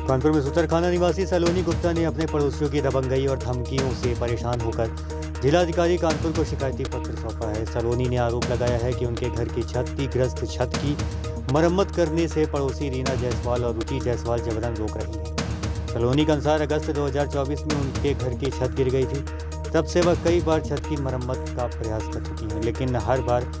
कानपुर में सुतरखाना निवासी सलोनी गुप्ता ने अपने पड़ोसियों की दबंगई और धमकियों से परेशान होकर जिलाधिकारी कानपुर को शिकायती पत्र सौंपा है। सलोनी ने आरोप लगाया है कि उनके घर की क्षतिग्रस्त छत की मरम्मत करने से पड़ोसी रीना जायसवाल और रुचि जायसवाल जबरन रोक रही हैं। सलोनी के अनुसार अगस्त 2024 में उनके घर की छत गिर गई थी। तब से वह कई बार छत की मरम्मत का प्रयास कर चुकी हैं, लेकिन हर बार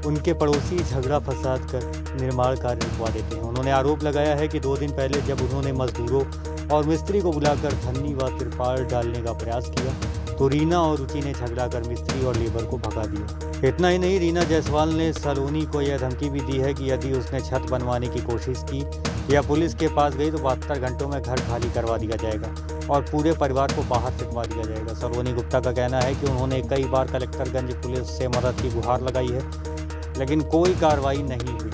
उनके पड़ोसी झगड़ा फसाद कर निर्माण कार्य रुकवा देते हैं। उन्होंने आरोप लगाया है कि 2 दिन पहले जब उन्होंने मजदूरों और मिस्त्री को बुलाकर धन्नी व तिरपाल डालने का प्रयास किया तो रीना और रुचि ने झगड़ा कर मिस्त्री और लेबर को भगा दिया। इतना ही नहीं, रीना जायसवाल ने सलोनी को यह धमकी भी दी है कि यदि उसने छत बनवाने की कोशिश की या पुलिस के पास गई तो 72 घंटों में घर खाली करवा दिया जाएगा और पूरे परिवार को बाहर फिरवा दिया जाएगा। सलोनी गुप्ता का कहना है कि उन्होंने कई बार कलेक्टरगंज पुलिस से मदद की गुहार लगाई है, लेकिन कोई कार्रवाई नहीं हुई।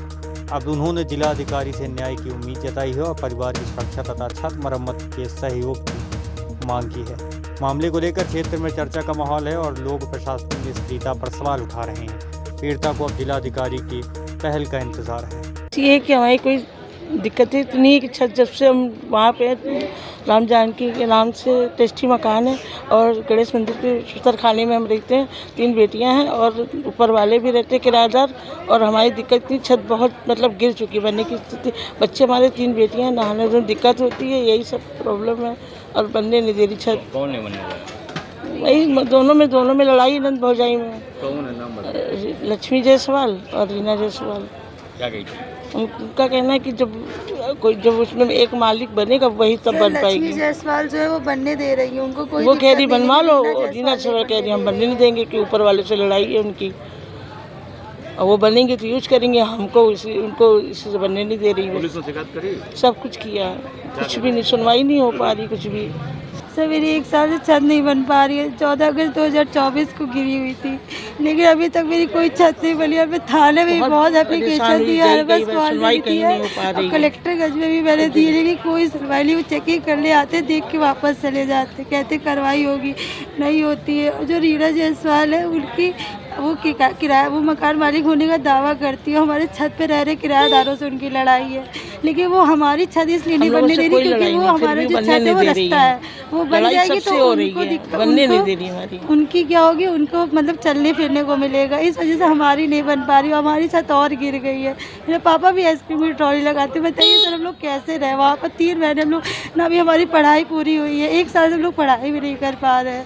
अब उन्होंने जिलाधिकारी से न्याय की उम्मीद जताई है और परिवार की सुरक्षा तथा छत मरम्मत के सहयोग की मांग की है। मामले को लेकर क्षेत्र में चर्चा का माहौल है और लोग प्रशासन की निष्क्रियता पर सवाल उठा रहे हैं। पीड़िता को अब जिलाधिकारी की पहल का इंतजार है। ये कि हमारी कोई दिक्कतें तो नहीं है कि छत जब से हम वहाँ पे राम जानकी के नाम से टेस्टी मकान है और गणेश मंदिर के सुतरखाने में हम रहते हैं। 3 बेटियां हैं और ऊपर वाले भी रहते हैं किराएदार। और हमारी दिक्कत नहीं, छत बहुत मतलब गिर चुकी है, बनने की स्थिति। बच्चे हमारे 3 बेटियां हैं, नहाने में दिक्कत होती है, यही सब प्रॉब्लम है और बनने नहीं दे रही छत। कौन है बनने वाला? वही दोनों में लड़ाई नंद भौजाई में। कौन है नाम बता? लक्ष्मी जायसवाल और रीना जायसवाल। क्या कही थी? उनका कहना है कि जब उसमें एक मालिक बनेगा वही तब बन पाएगी। लक्ष्मी जायसवाल जो है वो बनने दे रही है, उनको कोई वो कह रही दिक्कत बनवा नहीं, लो, रीना रीना जायसवाल जायसवाल कह रही हम बनने नहीं देंगे कि ऊपर वाले से लड़ाई है उनकी और वो बनेंगे तो यूज करेंगे, हमको उनको इससे बनने नहीं दे रही है। पुलिस ने शिकायत करी? सब कुछ किया है, कुछ भी नहीं, सुनवाई नहीं हो पा रही कुछ भी। सर मेरी 1 साल से छत नहीं बन पा रही है। 14 अगस्त 2024 को गिरी हुई थी, लेकिन अभी तक मेरी कोई छत नहीं बनी और मैं थाने में भी बहुत एप्लीकेशन दी है, बस कॉल की है और कलेक्टरगंज में भी मैंने दी, लेकिन कोई सुनवाई नहीं। वो चेकिंग करने आते, देख के वापस चले जाते, कहते कार्रवाई होगी, नहीं होती है। और जो रीना जायसवाल है उनकी वो मकान मालिक होने का दावा करती है। हमारे छत पे रह रहे किराएदारों से उनकी लड़ाई है, लेकिन वो हमारी छत इसलिए नहीं बनने दे रही क्योंकि वो हमारा जो छत है वो रास्ता है, वो बन जाएगी तो उनको बनने नहीं दे रही हमारी। उनकी क्या होगी, उनको मतलब चलने फिरने को मिलेगा, इस वजह से हमारी नहीं बन पा रही। हमारी छत और गिर गई है। मेरे पापा भी आइसक्रीम की ट्रॉली लगाते। बताइए सर हम लोग कैसे रहे वहाँ पर 3 महीने हम लोग ना, अभी हमारी पढ़ाई पूरी हुई है, 1 साल से हम लोग पढ़ाई भी नहीं कर पा रहे हैं।